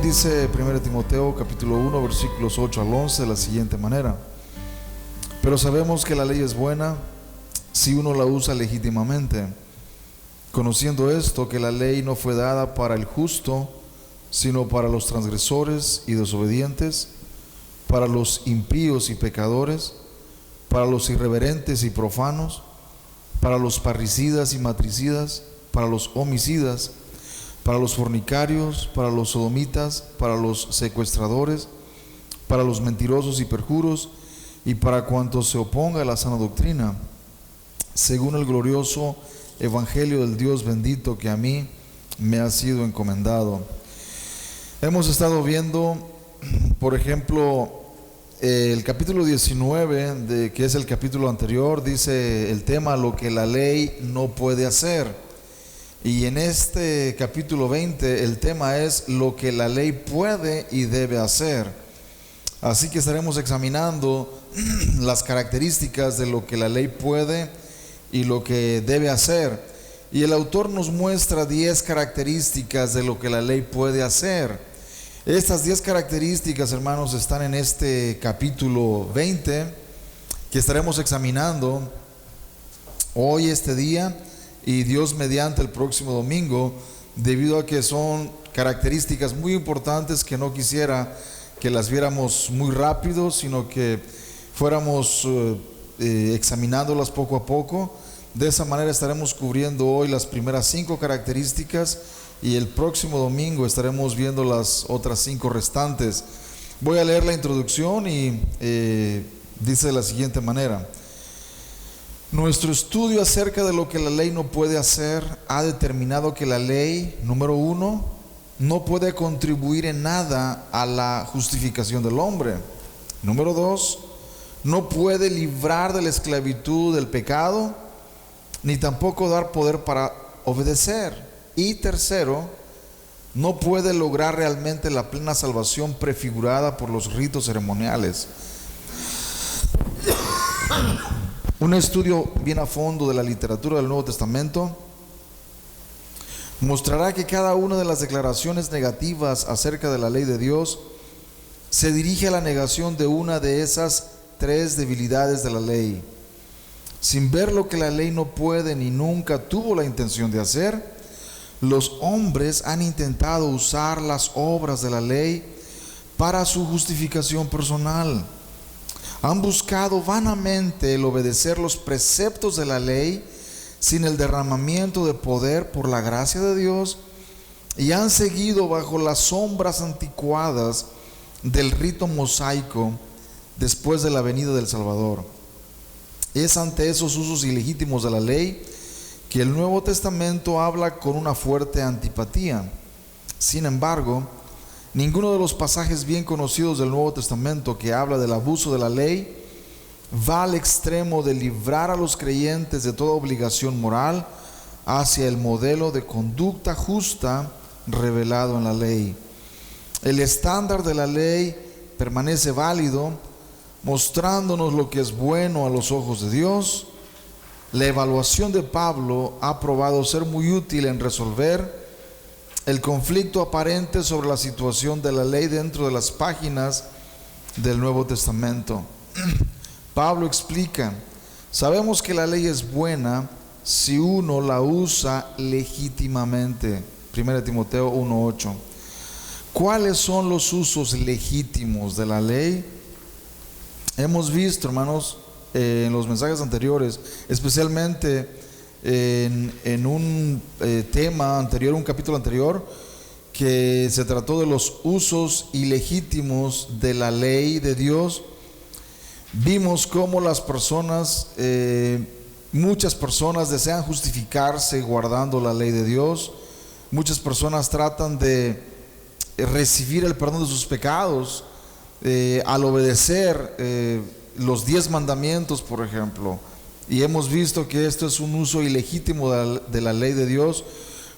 Dice 1 Timoteo capítulo 1 versículos 8 al 11 de la siguiente manera: pero sabemos que la ley es buena si uno la usa legítimamente, conociendo esto, que la ley no fue dada para el justo, sino para los transgresores y desobedientes, para los impíos y pecadores, para los irreverentes y profanos, para los parricidas y matricidas, para los homicidas, para los fornicarios, para los sodomitas, para los secuestradores, para los mentirosos y perjuros, y para cuantos se oponga a la sana doctrina, según el glorioso evangelio del Dios bendito que a mí me ha sido encomendado. Hemos estado viendo, por ejemplo, el capítulo 19, que es el capítulo anterior, dice el tema: lo que la ley no puede hacer. Y en este capítulo 20 el tema es lo que la ley puede y debe hacer. Así que estaremos examinando las características de lo que la ley puede y lo que debe hacer. Y el autor nos muestra 10 características de lo que la ley puede hacer. Estas 10 características, hermanos, están en este capítulo 20 que estaremos examinando hoy, este día, y Dios mediante el próximo domingo, debido a que son características muy importantes que no quisiera que las viéramos muy rápido, sino que fuéramos examinándolas poco a poco. De esa manera estaremos cubriendo hoy las primeras 5 características y el próximo domingo estaremos viendo las otras 5 restantes. Voy a leer la introducción y dice de la siguiente manera: nuestro estudio acerca de lo que la ley no puede hacer ha determinado que la ley, número 1, no puede contribuir en nada a la justificación del hombre. Número 2, no puede librar de la esclavitud del pecado, ni tampoco dar poder para obedecer. Y tercero, no puede lograr realmente la plena salvación prefigurada por los ritos ceremoniales. Un estudio bien a fondo de la literatura del Nuevo Testamento mostrará que cada una de las declaraciones negativas acerca de la ley de Dios se dirige a la negación de una de esas 3 debilidades de la ley. Sin ver lo que la ley no puede ni nunca tuvo la intención de hacer, los hombres han intentado usar las obras de la ley para su justificación personal. Han buscado vanamente el obedecer los preceptos de la ley sin el derramamiento de poder por la gracia de Dios, y han seguido bajo las sombras anticuadas del rito mosaico después de la venida del Salvador. Es ante esos usos ilegítimos de la ley que el Nuevo Testamento habla con una fuerte antipatía. Sin embargo, ninguno de los pasajes bien conocidos del Nuevo Testamento que habla del abuso de la ley va al extremo de librar a los creyentes de toda obligación moral hacia el modelo de conducta justa revelado en la ley. El estándar de la ley permanece válido, mostrándonos lo que es bueno a los ojos de Dios. La evaluación de Pablo ha probado ser muy útil en resolver el conflicto aparente sobre la situación de la ley dentro de las páginas del Nuevo Testamento. Pablo explica: sabemos que la ley es buena si uno la usa legítimamente. 1 Timoteo 1:8. ¿Cuáles son los usos legítimos de la ley? Hemos visto, hermanos, en los mensajes anteriores, especialmente en un tema anterior, un capítulo anterior, que se trató de los usos ilegítimos de la ley de Dios. Vimos cómo las personas, muchas personas desean justificarse guardando la ley de Dios. Muchas personas tratan de recibir el perdón de sus pecados al obedecer los 10 mandamientos, por ejemplo. Y hemos visto que esto es un uso ilegítimo de la ley de Dios,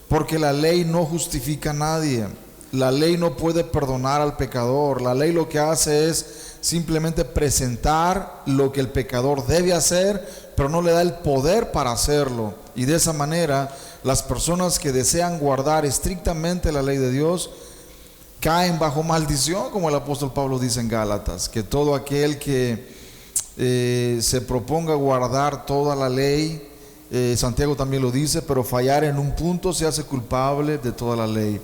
porque la ley no justifica a nadie. La ley no puede perdonar al pecador. La ley lo que hace es simplemente presentar lo que el pecador debe hacer, pero no le da el poder para hacerlo. Y de esa manera, las personas que desean guardar estrictamente la ley de Dios caen bajo maldición, como el apóstol Pablo dice en Gálatas, que todo aquel que se proponga guardar toda la ley, Santiago también lo dice, pero fallar en un punto se hace culpable de toda la ley.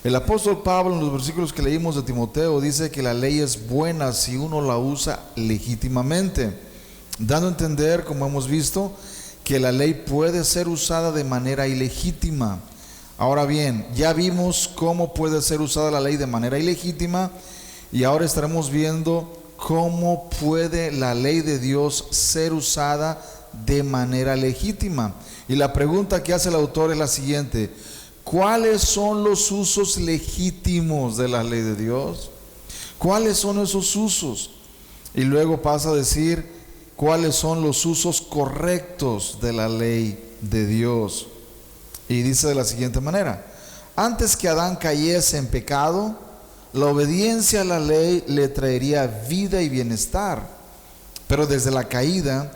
El apóstol Pablo en los versículos que leímos de Timoteo dice que la ley es buena si uno la usa legítimamente, dando a entender, como hemos visto, que la ley puede ser usada de manera ilegítima. Ahora bien, ya vimos cómo puede ser usada la ley de manera ilegítima y ahora estaremos viendo cómo puede la ley de Dios ser usada de manera legítima. Y la pregunta que hace el autor es la siguiente: ¿cuáles son los usos legítimos de la ley de Dios? ¿Cuáles son esos usos? Y luego pasa a decir cuáles son los usos correctos de la ley de Dios. Y dice de la siguiente manera: antes que Adán cayese en pecado, la obediencia a la ley le traería vida y bienestar. Pero desde la caída,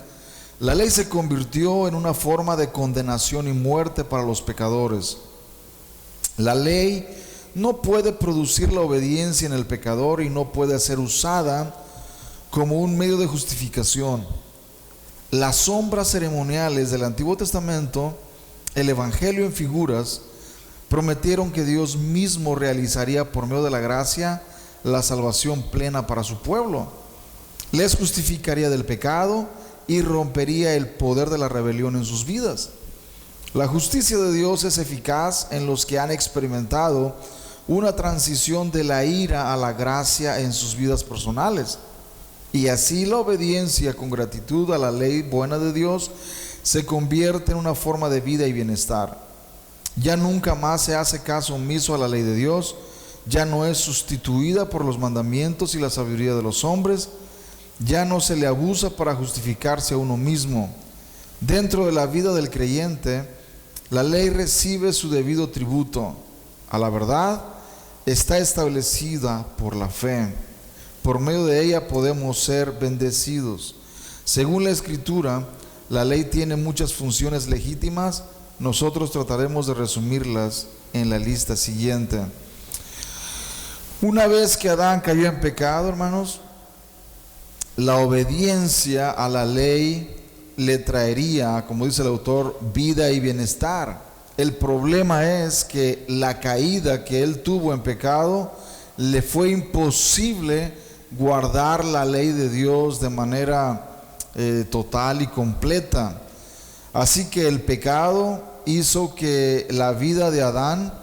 la ley se convirtió en una forma de condenación y muerte para los pecadores. La ley no puede producir la obediencia en el pecador y no puede ser usada como un medio de justificación. Las sombras ceremoniales del Antiguo Testamento, el Evangelio en figuras, prometieron que Dios mismo realizaría por medio de la gracia la salvación plena para su pueblo. Les justificaría del pecado y rompería el poder de la rebelión en sus vidas. La justicia de Dios es eficaz en los que han experimentado una transición de la ira a la gracia en sus vidas personales. Y así la obediencia con gratitud a la ley buena de Dios se convierte en una forma de vida y bienestar. Ya nunca más se hace caso omiso a la ley de Dios, ya no es sustituida por los mandamientos y la sabiduría de los hombres, ya no se le abusa para justificarse a uno mismo. Dentro de la vida del creyente, la ley recibe su debido tributo. A la verdad está establecida por la fe. Por medio de ella podemos ser bendecidos. Según la Escritura, la ley tiene muchas funciones legítimas. Nosotros trataremos de resumirlas en la lista siguiente. Una vez que Adán cayó en pecado, hermanos, la obediencia a la ley le traería, como dice el autor, vida y bienestar. El problema es que la caída que él tuvo en pecado le fue imposible guardar la ley de Dios de manera total y completa. Así que el pecado hizo que la vida de Adán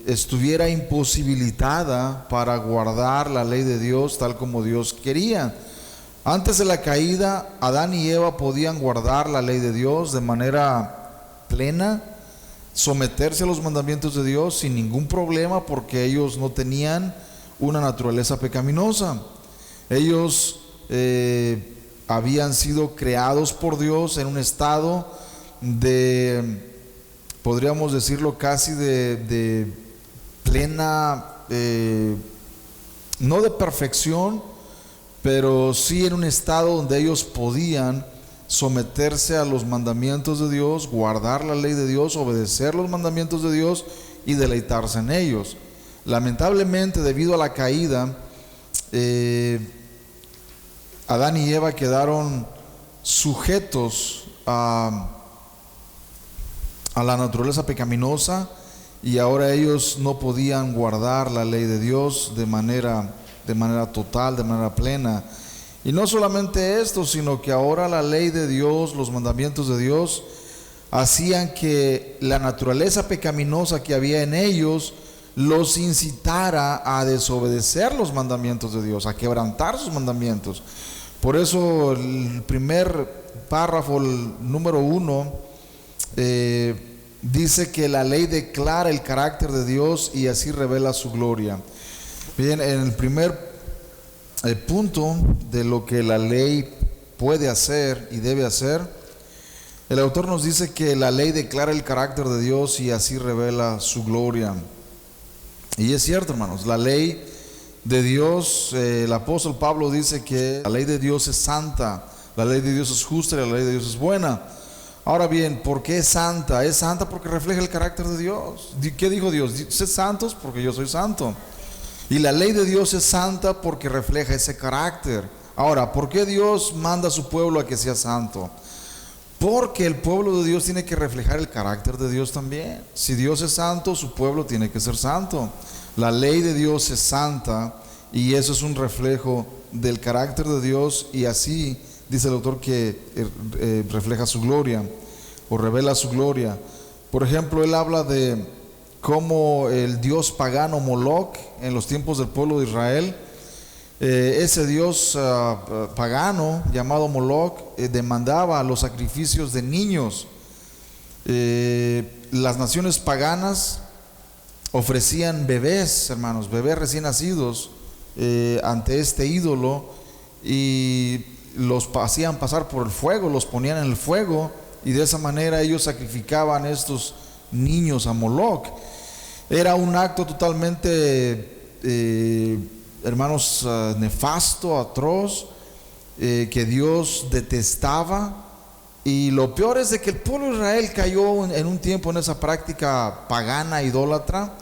estuviera imposibilitada para guardar la ley de Dios tal como Dios quería. Antes de la caída, Adán y Eva podían guardar la ley de Dios de manera plena, someterse a los mandamientos de Dios sin ningún problema, porque ellos no tenían una naturaleza pecaminosa. Ellos habían sido creados por Dios en un estado de, podríamos decirlo, casi de plena, no de perfección, pero sí en un estado donde ellos podían someterse a los mandamientos de Dios, guardar la ley de Dios, obedecer los mandamientos de Dios y deleitarse en ellos. Lamentablemente, debido a la caída, Adán y Eva quedaron sujetos a la naturaleza pecaminosa y ahora ellos no podían guardar la ley de Dios de manera total, de manera plena. Y no solamente esto, sino que ahora la ley de Dios, los mandamientos de Dios, hacían que la naturaleza pecaminosa que había en ellos los incitara a desobedecer los mandamientos de Dios, a quebrantar sus mandamientos. Por eso el primer párrafo, el número 1, dice que la ley declara el carácter de Dios y así revela su gloria. Bien, en el primer punto de lo que la ley puede hacer y debe hacer, el autor nos dice que la ley declara el carácter de Dios y así revela su gloria. Y es cierto, hermanos, la ley de Dios, el apóstol Pablo dice que la ley de Dios es santa, la ley de Dios es justa y la ley de Dios es buena. Ahora bien, ¿por qué es santa? Es santa porque refleja el carácter de Dios. ¿Qué dijo Dios? Sed santos porque yo soy santo. Y la ley de Dios es santa porque refleja ese carácter. Ahora, ¿por qué Dios manda a su pueblo a que sea santo? Porque el pueblo de Dios tiene que reflejar el carácter de Dios también. Si Dios es santo, su pueblo tiene que ser santo. La ley de Dios es santa y eso es un reflejo del carácter de Dios, y así dice el autor que refleja su gloria o revela su gloria. Por ejemplo, él habla de cómo el dios pagano Moloch en los tiempos del pueblo de Israel, ese dios pagano llamado Moloch demandaba los sacrificios de niños. Las naciones paganas ofrecían bebés, hermanos, bebés recién nacidos ante este ídolo, y los hacían pasar por el fuego, los ponían en el fuego, y de esa manera ellos sacrificaban estos niños a Moloch. Era un acto totalmente, hermanos, nefasto, atroz, que Dios detestaba. Y lo peor es de que el pueblo de Israel cayó en un tiempo en esa práctica pagana, idólatra,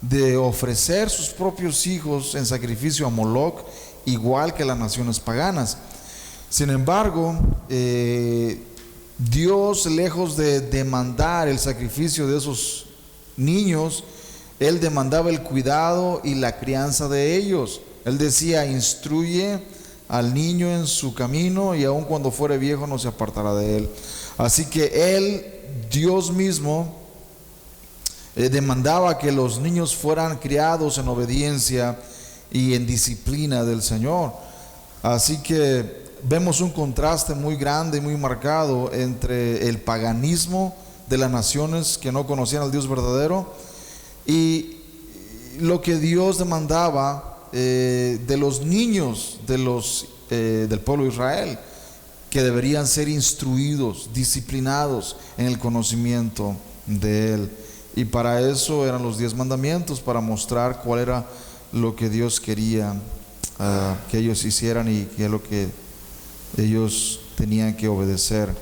de ofrecer sus propios hijos en sacrificio a Moloch, igual que las naciones paganas. Sin embargo, Dios, lejos de demandar el sacrificio de esos niños, Él demandaba el cuidado y la crianza de ellos. Él decía: instruye al niño en su camino, y aun cuando fuere viejo no se apartará de él. Así que Él, Dios mismo, demandaba que los niños fueran criados en obediencia y en disciplina del Señor. Así que vemos un contraste muy grande y muy marcado entre el paganismo de las naciones que no conocían al Dios verdadero y lo que Dios demandaba de los niños del pueblo de Israel, que deberían ser instruidos, disciplinados en el conocimiento de Él. Y para eso eran los 10 mandamientos, para mostrar cuál era lo que Dios quería que ellos hicieran y qué es lo que ellos tenían que obedecer.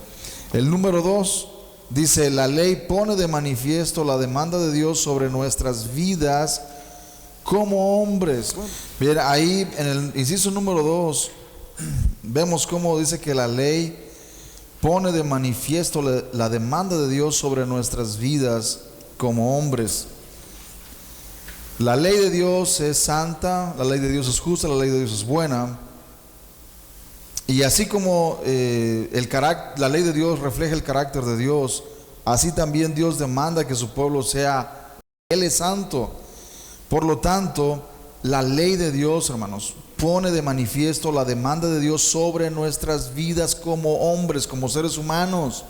El número 2 dice: la ley pone de manifiesto la demanda de Dios sobre nuestras vidas como hombres. Bien, ahí en el inciso número 2 vemos cómo dice que la ley pone de manifiesto la demanda de Dios sobre nuestras vidas como hombres. La ley de Dios es santa, la ley de Dios es justa, la ley de Dios es buena. Y así como la ley de Dios refleja el carácter de Dios, así también Dios demanda que su pueblo sea, Él es santo. Por lo tanto, la ley de Dios, hermanos, pone de manifiesto la demanda de Dios sobre nuestras vidas como hombres, como seres humanos.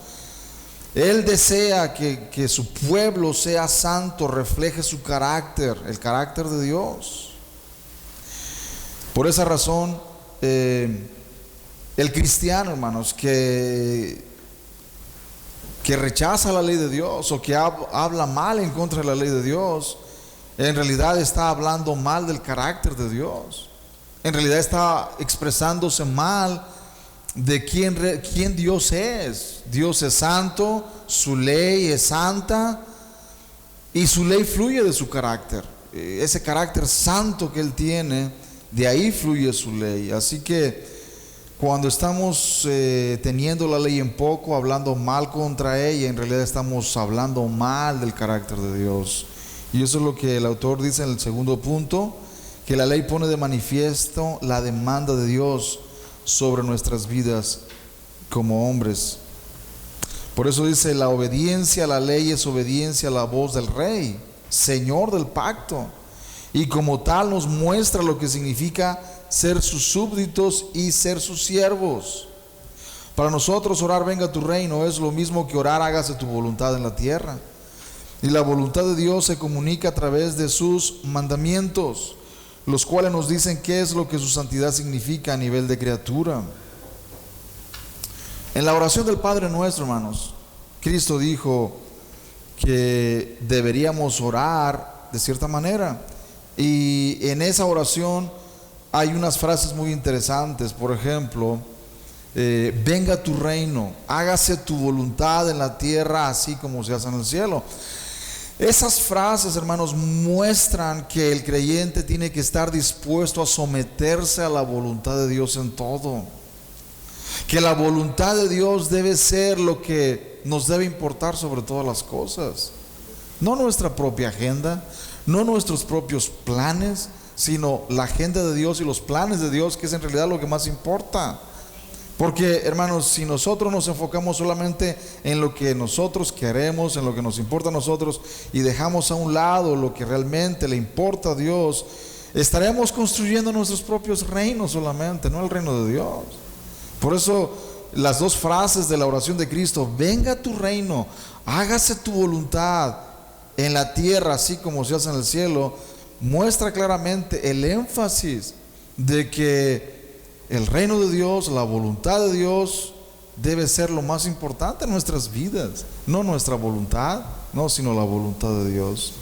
Él desea que su pueblo sea santo, refleje su carácter, el carácter de Dios. Por esa razón, el cristiano, hermanos, que rechaza la ley de Dios o que habla mal en contra de la ley de Dios, en realidad está hablando mal del carácter de Dios. En realidad está expresándose mal de quién Dios es. Dios es santo, su ley es santa y su ley fluye de su carácter. Ese carácter santo que Él tiene, de ahí fluye su ley. Así que cuando estamos teniendo la ley en poco, hablando mal contra ella, en realidad estamos hablando mal del carácter de Dios. Y eso es lo que el autor dice en el segundo punto, que la ley pone de manifiesto la demanda de Dios sobre nuestras vidas como hombres. Por eso dice: la obediencia a la ley es obediencia a la voz del Rey, Señor del pacto, y como tal nos muestra lo que significa ser sus súbditos y ser sus siervos. Para nosotros orar venga tu reino es lo mismo que orar hágase tu voluntad en la tierra. Y la voluntad de Dios se comunica a través de sus mandamientos, los cuales nos dicen qué es lo que su santidad significa a nivel de criatura. En la oración del Padre Nuestro, hermanos, Cristo dijo que deberíamos orar de cierta manera. Y en esa oración hay unas frases muy interesantes. Por ejemplo, venga tu reino, hágase tu voluntad en la tierra así como se hace en el cielo. Esas frases, hermanos, muestran que el creyente tiene que estar dispuesto a someterse a la voluntad de Dios en todo. Que la voluntad de Dios debe ser lo que nos debe importar sobre todas las cosas. No nuestra propia agenda, no nuestros propios planes, sino la agenda de Dios y los planes de Dios, que es en realidad lo que más importa. Porque, hermanos, si nosotros nos enfocamos solamente en lo que nosotros queremos, en lo que nos importa a nosotros, y dejamos a un lado lo que realmente le importa a Dios, estaremos construyendo nuestros propios reinos solamente, no el reino de Dios. Por eso las dos frases de la oración de Cristo: venga tu reino, hágase tu voluntad en la tierra así como se hace en el cielo, muestra claramente el énfasis de que el reino de Dios, la voluntad de Dios debe ser lo más importante en nuestras vidas. No nuestra voluntad, no, sino la voluntad de Dios.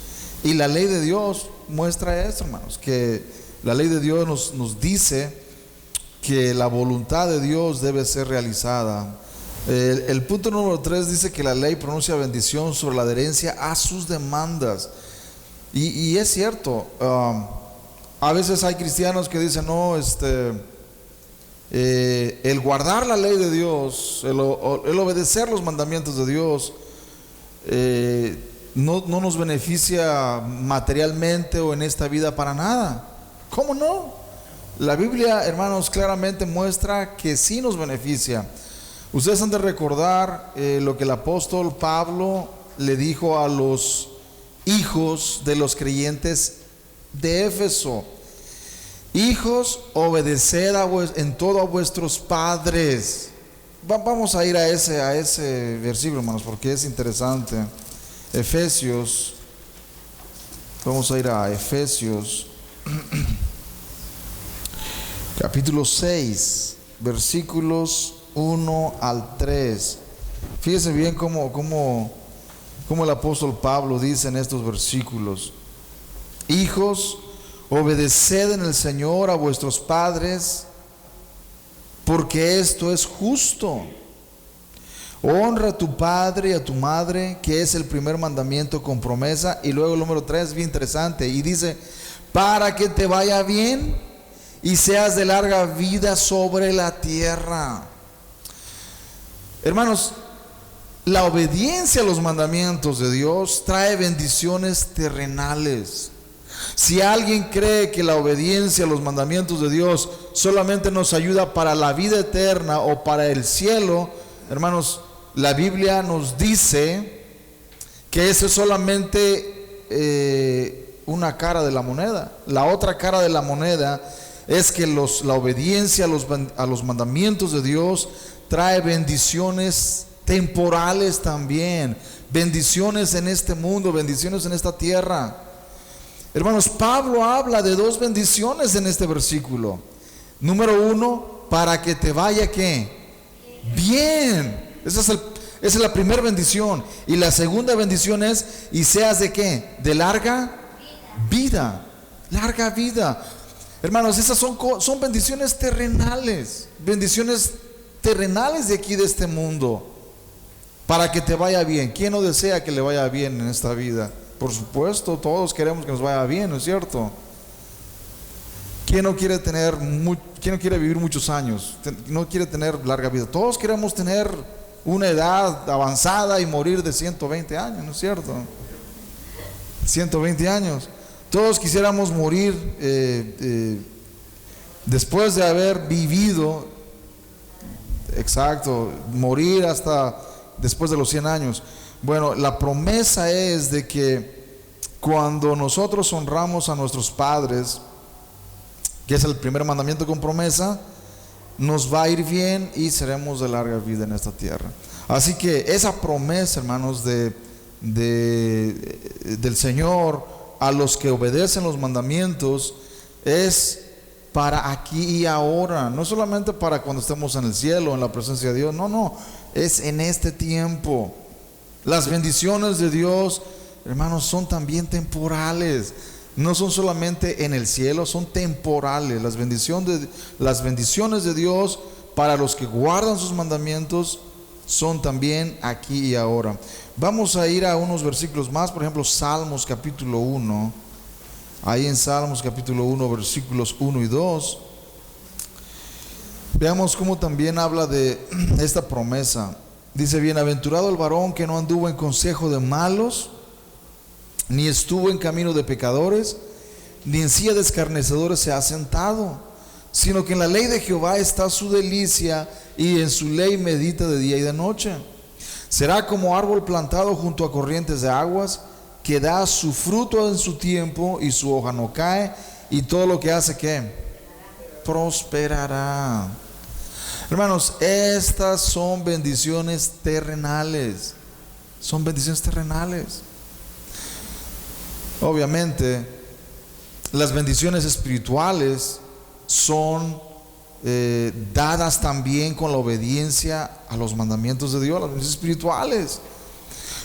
Y la ley de Dios muestra eso, hermanos, que la ley de Dios nos dice que la voluntad de Dios debe ser realizada. El punto número 3 dice que la ley pronuncia bendición sobre la adherencia a sus demandas. Y es cierto, a veces hay cristianos que dicen, no, el guardar la ley de Dios, el obedecer los mandamientos de Dios, no nos beneficia materialmente o en esta vida para nada. ¿Cómo no? La Biblia, hermanos, claramente muestra que sí nos beneficia. Ustedes han de recordar lo que el apóstol Pablo le dijo a los hijos de los creyentes de Éfeso: hijos, obedeced en todo a vuestros padres. Vamos a ir a ese versículo, hermanos, porque es interesante. Efesios, vamos a ir a Efesios capítulo 6, versículos 1 al 3. Fíjese bien cómo el apóstol Pablo dice en estos versículos: hijos, obedeced en el Señor a vuestros padres, porque esto es justo. Honra a tu padre y a tu madre, que es el primer mandamiento con promesa. Y luego el número 3, bien interesante, y dice: para que te vaya bien y seas de larga vida sobre la tierra. Hermanos, la obediencia a los mandamientos de Dios trae bendiciones terrenales. Si alguien cree que la obediencia a los mandamientos de Dios solamente nos ayuda para la vida eterna o para el cielo, hermanos, la Biblia nos dice que eso es solamente una cara de la moneda. La otra cara de la moneda es que la obediencia a los mandamientos de Dios trae bendiciones temporales también, bendiciones en este mundo, bendiciones en esta tierra. Hermanos, Pablo habla de dos bendiciones en este versículo. Número 1, para que te vaya ¿qué? Bien. Esa es la primera bendición. Y la segunda bendición es: y seas de ¿qué? De larga vida. Larga vida. Hermanos, esas son bendiciones terrenales. Bendiciones terrenales de aquí, de este mundo. Para que te vaya bien. ¿Quién no desea que le vaya bien en esta vida? Por supuesto, todos queremos que nos vaya bien, ¿no es cierto? ¿Quién no quiere vivir muchos años? No quiere tener larga vida. Todos queremos tener una edad avanzada y morir de 120 años, ¿no es cierto? 120 años. Todos quisiéramos morir después de haber vivido, exacto, morir hasta después de los 100 años. Bueno, la promesa es de que cuando nosotros honramos a nuestros padres, que es el primer mandamiento con promesa, nos va a ir bien y seremos de larga vida en esta tierra. Así que esa promesa, hermanos, del Señor a los que obedecen los mandamientos es para aquí y ahora, no solamente para cuando estemos en el cielo, en la presencia de Dios, no, es en este tiempo. Las bendiciones de Dios, hermanos, son también temporales. No son solamente en el cielo, son temporales. Las bendiciones de Dios para los que guardan sus mandamientos son también aquí y ahora. Vamos a ir a unos versículos más, por ejemplo, Salmos capítulo 1. Ahí en Salmos capítulo 1, versículos 1 y 2. Veamos cómo también habla de esta promesa. Dice: bienaventurado el varón que no anduvo en consejo de malos, ni estuvo en camino de pecadores, ni en silla de escarnecedores se ha sentado, sino que en la ley de Jehová está su delicia, y en su ley medita de día y de noche. Será como árbol plantado junto a corrientes de aguas, que da su fruto en su tiempo, y su hoja no cae, y todo lo que hace, ¿qué? Prosperará. Hermanos, estas son bendiciones terrenales. Son bendiciones terrenales. Obviamente, las bendiciones espirituales son dadas también con la obediencia a los mandamientos de Dios, las bendiciones espirituales.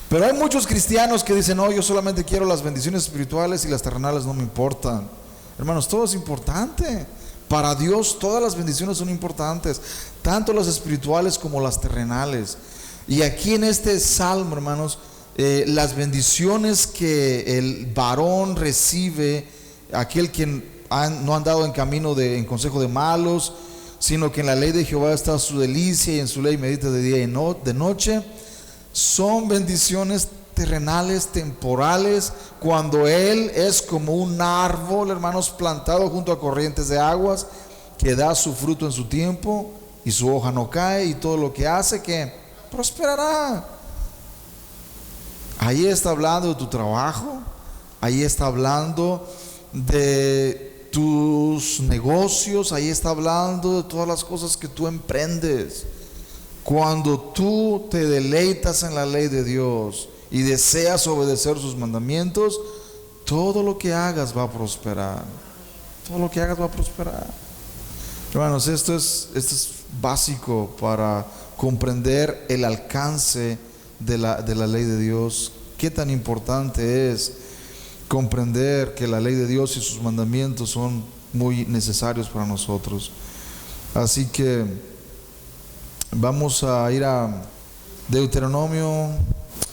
Pero hay muchos cristianos que dicen: no, yo solamente quiero las bendiciones espirituales y las terrenales no me importan. Hermanos, todo es importante. Para Dios todas las bendiciones son importantes, tanto las espirituales como las terrenales. Y aquí en este salmo, hermanos, las bendiciones que el varón recibe, aquel que no ha andado en camino en consejo de malos, sino que en la ley de Jehová está su delicia, y en su ley medita de día y de noche, son bendiciones terrenales, temporales, cuando él es como un árbol, hermanos, plantado junto a corrientes de aguas, que da su fruto en su tiempo, y su hoja no cae, y todo lo que hace, que prosperará. Ahí está hablando de tu trabajo, ahí está hablando de tus negocios, ahí está hablando de todas las cosas que tú emprendes. Cuando tú te deleitas en la ley de Dios y deseas obedecer sus mandamientos, todo lo que hagas va a prosperar. Todo lo que hagas va a prosperar. Hermanos, esto es básico para comprender el alcance de la ley de Dios. Qué tan importante es comprender que la ley de Dios y sus mandamientos son muy necesarios para nosotros. Así que vamos a ir a Deuteronomio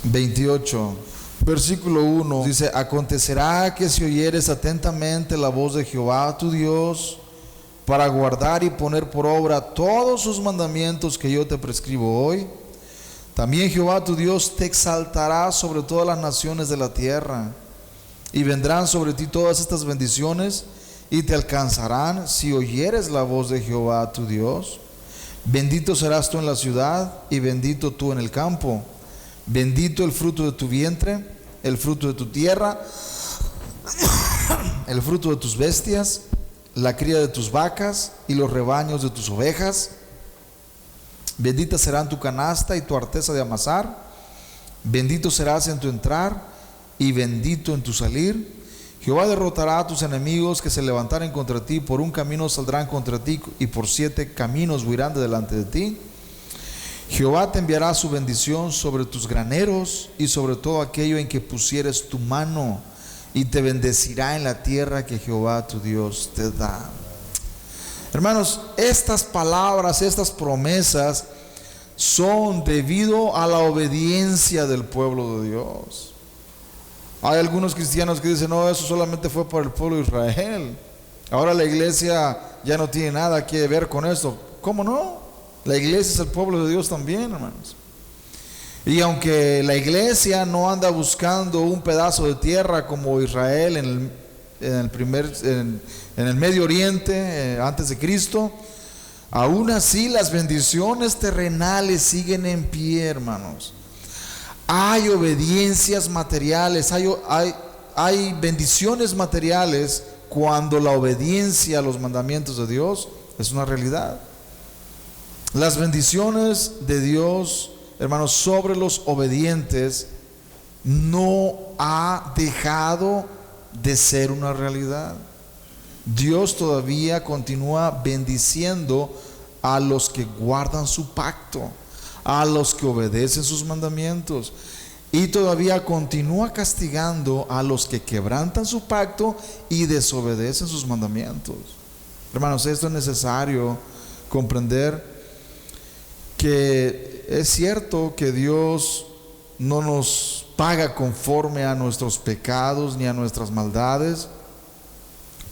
28, versículo 1. Dice: acontecerá que si oyeres atentamente la voz de Jehová tu Dios, para guardar y poner por obra todos sus mandamientos que yo te prescribo hoy, también Jehová tu Dios te exaltará sobre todas las naciones de la tierra, y vendrán sobre ti todas estas bendiciones, y te alcanzarán si oyeres la voz de Jehová tu Dios. Bendito serás tú en la ciudad, y bendito tú en el campo. Bendito el fruto de tu vientre, el fruto de tu tierra, el fruto de tus bestias, la cría de tus vacas y los rebaños de tus ovejas. Bendita serán tu canasta y tu arteza de amasar. Bendito serás en tu entrar y bendito en tu salir. Jehová derrotará a tus enemigos que se levantaren contra ti. Por un camino saldrán contra ti, y por 7 caminos huirán de delante de ti. Jehová te enviará su bendición sobre tus graneros y sobre todo aquello en que pusieres tu mano, y te bendecirá en la tierra que Jehová tu Dios te da. Hermanos, estas palabras, estas promesas son debido a la obediencia del pueblo de Dios. Hay algunos cristianos que dicen: no, eso solamente fue para el pueblo de Israel. Ahora la iglesia ya no tiene nada que ver con esto. ¿Cómo no? La iglesia es el pueblo de Dios también, hermanos. Y aunque la iglesia no anda buscando un pedazo de tierra como Israel en el Medio Oriente, antes de Cristo, aún así las bendiciones terrenales siguen en pie, hermanos. Hay obediencias materiales, hay bendiciones materiales cuando la obediencia a los mandamientos de Dios es una realidad. Las bendiciones de Dios, hermanos, sobre los obedientes no ha dejado de ser una realidad. Dios todavía continúa bendiciendo a los que guardan su pacto, a los que obedecen sus mandamientos, y todavía continúa castigando a los que quebrantan su pacto y desobedecen sus mandamientos. Hermanos, esto es necesario comprender, que es cierto que Dios no nos paga conforme a nuestros pecados ni a nuestras maldades,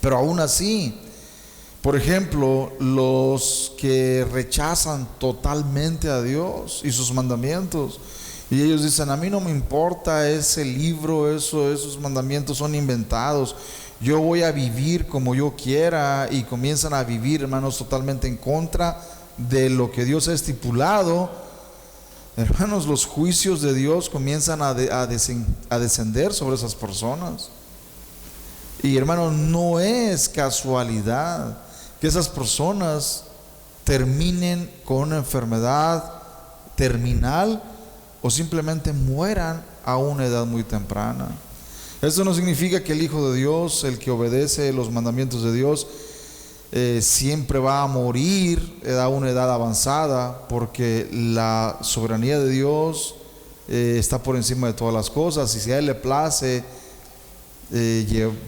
pero aún así, por ejemplo, los que rechazan totalmente a Dios y sus mandamientos, y ellos dicen: a mí no me importa ese libro, esos mandamientos son inventados, yo voy a vivir como yo quiera, y comienzan a vivir, hermanos, totalmente en contra de lo que Dios ha estipulado. Hermanos, los juicios de Dios comienzan a descender sobre esas personas. Y hermanos, no es casualidad que esas personas terminen con una enfermedad terminal o simplemente mueran a una edad muy temprana. Esto no significa que el Hijo de Dios, el que obedece los mandamientos de Dios, siempre va a morir a una edad avanzada, porque la soberanía de Dios está por encima de todas las cosas. Y si a Él le place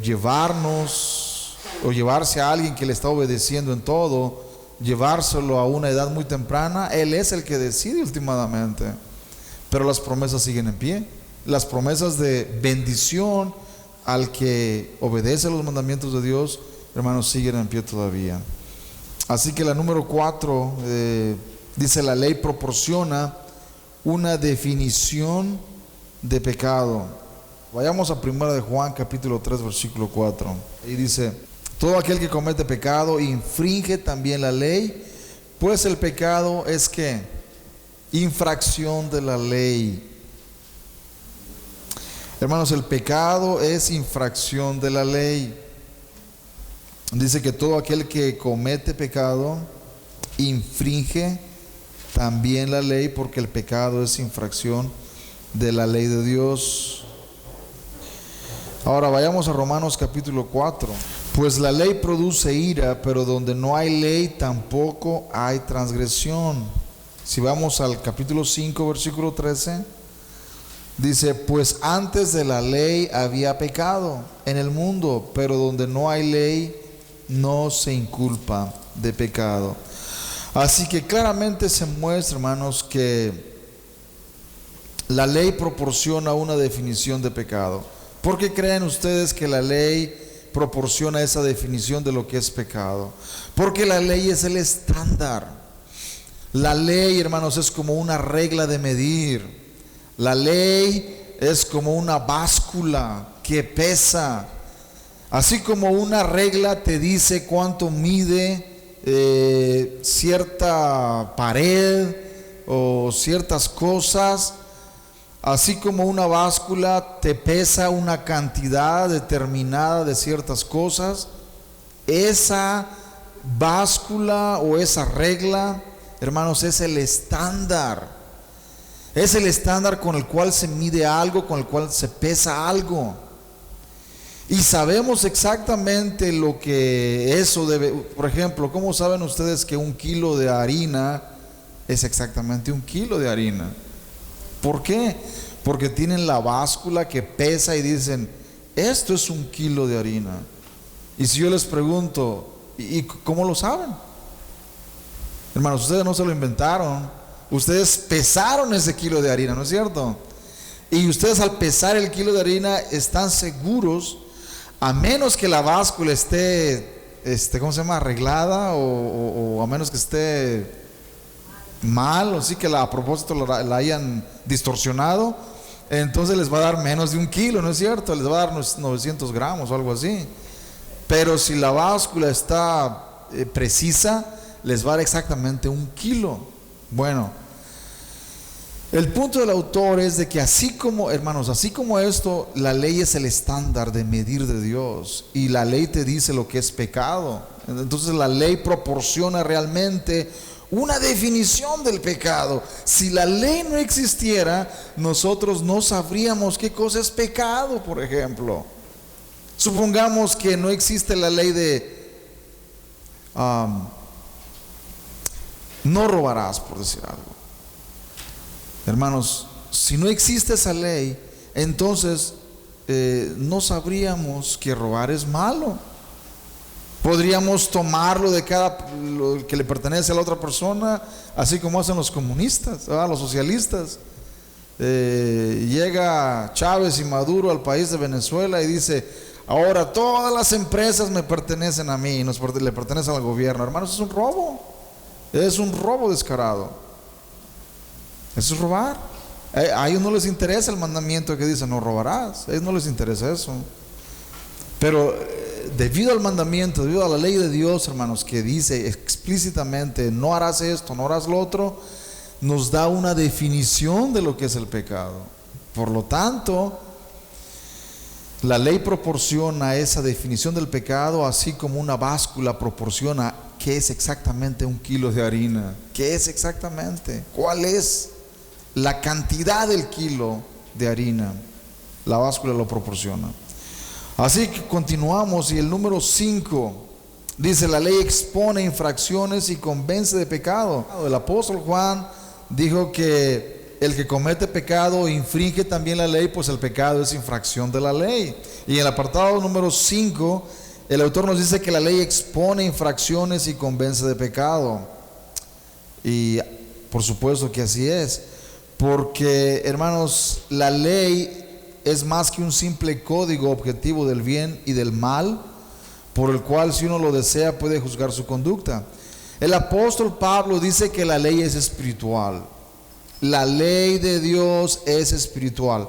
llevarnos o llevarse a alguien que le está obedeciendo en todo, llevárselo a una edad muy temprana, Él es el que decide últimamente. Pero las promesas siguen en pie. Las promesas de bendición al que obedece los mandamientos de Dios, hermanos, siguen en pie todavía. Así que la número 4 dice: la ley proporciona una definición de pecado. Vayamos a 1 de Juan capítulo 3 versículo 4. Y dice: todo aquel que comete pecado infringe también la ley, pues el pecado es ¿qué? Infracción de la ley. Hermanos, el pecado es infracción de la ley. Dice que todo aquel que comete pecado infringe también la ley, porque el pecado es infracción de la ley de Dios. Ahora vayamos a Romanos capítulo 4. Pues la ley produce ira, pero donde no hay ley tampoco hay transgresión. Si vamos al capítulo 5 versículo 13, dice: pues antes de la ley había pecado en el mundo, pero donde no hay ley no se inculpa de pecado. Así que claramente se muestra, hermanos, que la ley proporciona una definición de pecado. ¿Por qué creen ustedes que la ley proporciona esa definición de lo que es pecado? Porque la ley es el estándar. La ley, hermanos, es como una regla de medir. La ley es como una báscula que pesa. Así como una regla te dice cuánto mide cierta pared o ciertas cosas, así como una báscula te pesa una cantidad determinada de ciertas cosas, esa báscula o esa regla, hermanos, es el estándar. Es el estándar con el cual se mide algo, con el cual se pesa algo. Y sabemos exactamente lo que eso debe. Por ejemplo, ¿cómo saben ustedes que 1 kilo de harina es exactamente 1 kilo de harina? ¿Por qué? Porque tienen la báscula que pesa y dicen: esto es 1 kilo de harina. Y si yo les pregunto: ¿y cómo lo saben? Hermanos, ustedes no se lo inventaron. Ustedes pesaron ese kilo de harina, ¿no es cierto? Y ustedes, al pesar el kilo de harina, están seguros, a menos que la báscula esté, ¿cómo se llama? Arreglada, o a menos que esté mal, o sí que a propósito la hayan distorsionado, entonces les va a dar menos de 1 kilo, ¿no es cierto? Les va a dar 900 gramos o algo así. Pero si la báscula está precisa, les va a dar exactamente 1 kilo. Bueno, el punto del autor es de que así como, hermanos, así como esto, la ley es el estándar de medir de Dios, y la ley te dice lo que es pecado. Entonces la ley proporciona realmente una definición del pecado. Si la ley no existiera, nosotros no sabríamos qué cosa es pecado, por ejemplo. Supongamos que no existe la ley de no robarás, por decir algo. Hermanos, si no existe esa ley, entonces no sabríamos que robar es malo. Podríamos tomarlo de lo que le pertenece a la otra persona, así como hacen los comunistas, los socialistas. Llega Chávez y Maduro al país de Venezuela y dice: ahora todas las empresas me pertenecen a mí, le pertenecen al gobierno. Hermanos, es un robo descarado. Eso es robar. A ellos no les interesa el mandamiento que dice: no robarás. A ellos no les interesa eso. Pero debido al mandamiento, debido a la ley de Dios, hermanos, que dice explícitamente: no harás esto, no harás lo otro, nos da una definición de lo que es el pecado. Por lo tanto, la ley proporciona esa definición del pecado, así como una báscula proporciona qué es exactamente 1 kilo de harina. ¿Qué es exactamente? ¿Cuál es la cantidad del kilo de harina? La báscula lo proporciona. Así que continuamos, y el número 5 dice: la ley expone infracciones y convence de pecado. El apóstol Juan dijo que el que comete pecado infringe también la ley, pues el pecado es infracción de la ley. Y en el apartado número 5, el autor nos dice que la ley expone infracciones y convence de pecado. Y por supuesto que así es, porque, hermanos, la ley es más que un simple código objetivo del bien y del mal, por el cual, si uno lo desea, puede juzgar su conducta. El apóstol Pablo dice que la ley es espiritual. La ley de Dios es espiritual.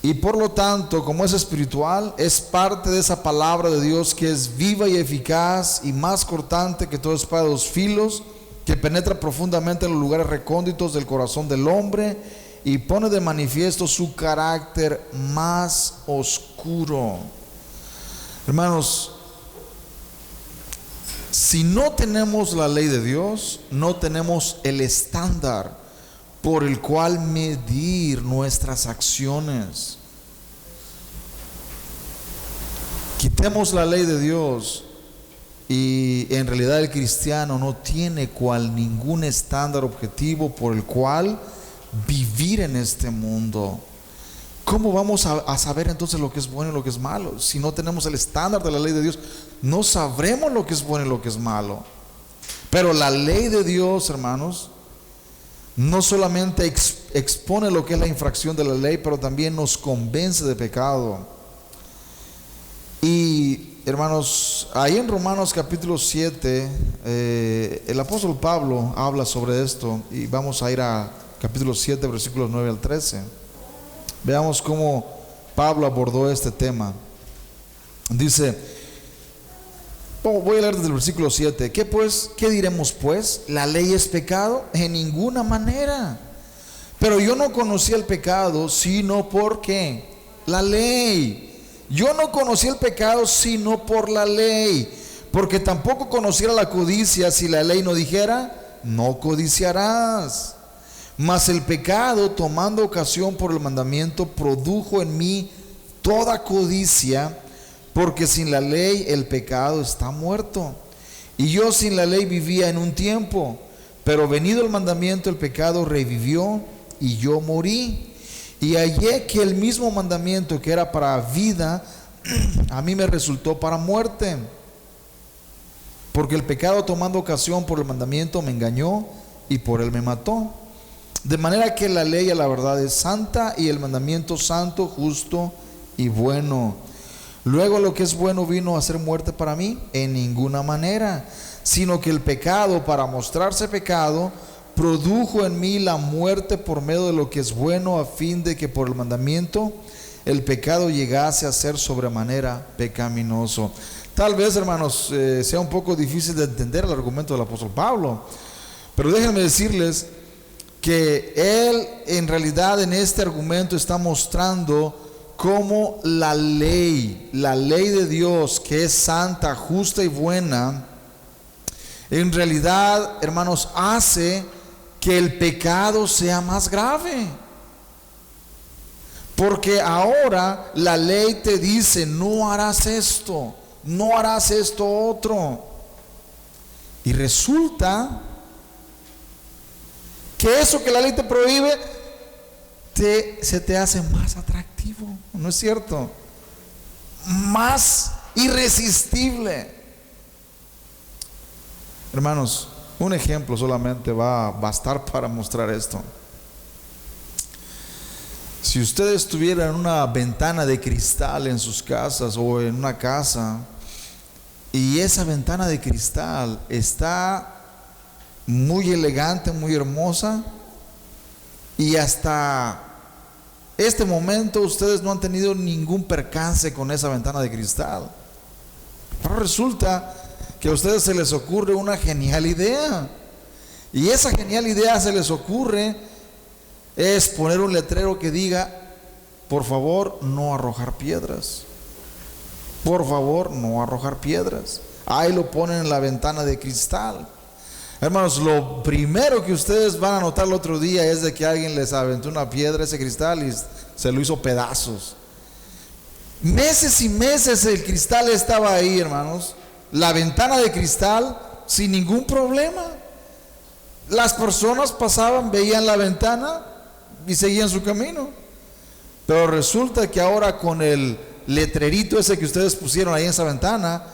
Y por lo tanto, como es espiritual, es parte de esa palabra de Dios que es viva y eficaz y más cortante que toda espada de 2 filos, que penetra profundamente en los lugares recónditos del corazón del hombre y pone de manifiesto su carácter más oscuro. Hermanos, si no tenemos la ley de Dios, no tenemos el estándar por el cual medir nuestras acciones. Quitemos la ley de Dios y en realidad el cristiano no tiene ningún estándar objetivo por el cual vivir en este mundo. ¿Cómo vamos a saber entonces lo que es bueno y lo que es malo? Si no tenemos el estándar de la ley de Dios, no sabremos lo que es bueno y lo que es malo. Pero la ley de Dios, hermanos, no solamente expone lo que es la infracción de la ley, pero también nos convence de pecado. Y, hermanos, ahí en Romanos capítulo 7, el apóstol Pablo habla sobre esto, y vamos a ir a capítulo 7, versículos 9 al 13. Veamos cómo Pablo abordó este tema. Dice, voy a leer desde el versículo 7. ¿Qué diremos pues? ¿La ley es pecado? En ninguna manera. Pero yo no conocí el pecado sino porque la ley. Yo no conocí el pecado sino por la ley, porque tampoco conociera la codicia si la ley no dijera: no codiciarás. Mas el pecado, tomando ocasión por el mandamiento, produjo en mí toda codicia, porque sin la ley el pecado está muerto. Y yo sin la ley vivía en un tiempo, pero venido el mandamiento, el pecado revivió y yo morí. Y hallé que el mismo mandamiento que era para vida, a mí me resultó para muerte. Porque el pecado, tomando ocasión por el mandamiento, me engañó y por él me mató. De manera que la ley a la verdad es santa y el mandamiento santo, justo y bueno. Luego lo que es bueno vino a ser muerte para mí, en ninguna manera, sino que el pecado, para mostrarse pecado, produjo en mí la muerte por medio de lo que es bueno, a fin de que por el mandamiento el pecado llegase a ser sobremanera pecaminoso. Tal vez, hermanos, sea un poco difícil de entender el argumento del apóstol Pablo, pero déjenme decirles que él en realidad en este argumento está mostrando cómo la ley de Dios, que es santa, justa y buena, en realidad, hermanos, hace que el pecado sea más grave. Porque ahora la ley te dice: no harás esto, no harás esto otro. Y resulta que eso que la ley te prohíbe se te hace más atractivo, ¿no es cierto? Más irresistible. Hermanos, un ejemplo solamente va a bastar para mostrar esto. Si ustedes tuvieran una ventana de cristal en sus casas o en una casa, y esa ventana de cristal está muy elegante, muy hermosa, y hasta este momento ustedes no han tenido ningún percance con esa ventana de cristal, pero resulta que a ustedes se les ocurre una genial idea, y esa genial idea se les ocurre es poner un letrero que diga: por favor, no arrojar piedras. Por favor, no arrojar piedras. Ahí lo ponen en la ventana de cristal. Hermanos, lo primero que ustedes van a notar el otro día es de que alguien les aventó una piedra a ese cristal y se lo hizo pedazos. Meses y meses el cristal estaba ahí, hermanos. La ventana de cristal sin ningún problema. Las personas pasaban, veían la ventana y seguían su camino. Pero resulta que ahora con el letrerito ese que ustedes pusieron ahí en esa ventana,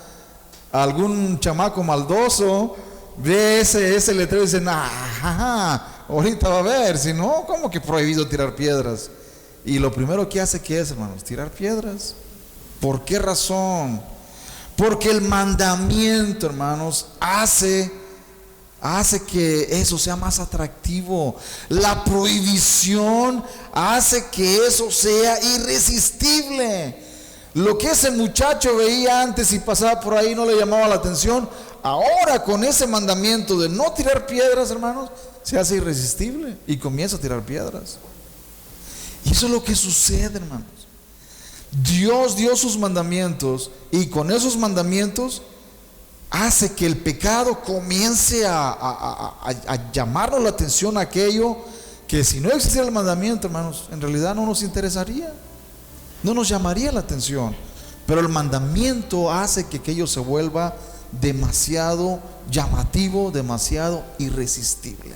algún chamaco maldoso ve ese letrero y dice: ahorita va a ver, si no, ¿cómo que prohibido tirar piedras? Y lo primero que hace, ¿qué es, hermanos? Tirar piedras. ¿Por qué razón? Porque el mandamiento, hermanos, hace que eso sea más atractivo. La prohibición hace que eso sea irresistible. Lo que ese muchacho veía antes y pasaba por ahí no le llamaba la atención, ahora con ese mandamiento de no tirar piedras, hermanos, se hace irresistible y comienza a tirar piedras. Y eso es lo que sucede, hermanos. Dios dio sus mandamientos, y con esos mandamientos hace que el pecado comience a llamarnos la atención a aquello que, si no existiera el mandamiento, hermanos, en realidad no nos interesaría, no nos llamaría la atención. Pero el mandamiento hace que aquello se vuelva demasiado llamativo, demasiado irresistible.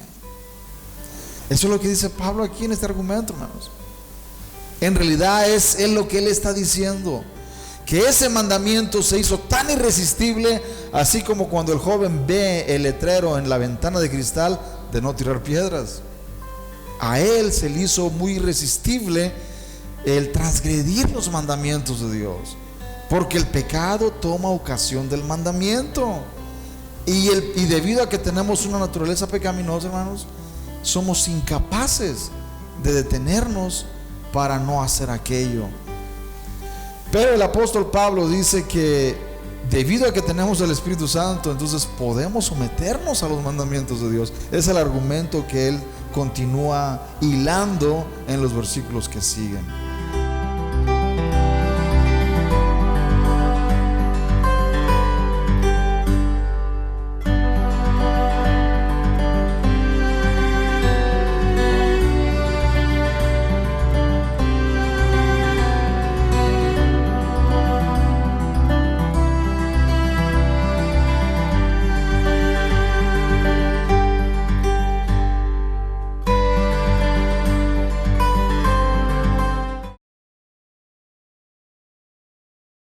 Eso es lo que dice Pablo aquí en este argumento, hermanos. En realidad es lo que él está diciendo, que ese mandamiento se hizo tan irresistible, así como cuando el joven ve el letrero en la ventana de cristal de no tirar piedras. A él se le hizo muy irresistible el transgredir los mandamientos de Dios, porque el pecado toma ocasión del mandamiento, y debido a que tenemos una naturaleza pecaminosa, hermanos, somos incapaces de detenernos para no hacer aquello. Pero el apóstol Pablo dice que debido a que tenemos el Espíritu Santo, entonces podemos someternos a los mandamientos de Dios. Es el argumento que él continúa hilando en los versículos que siguen.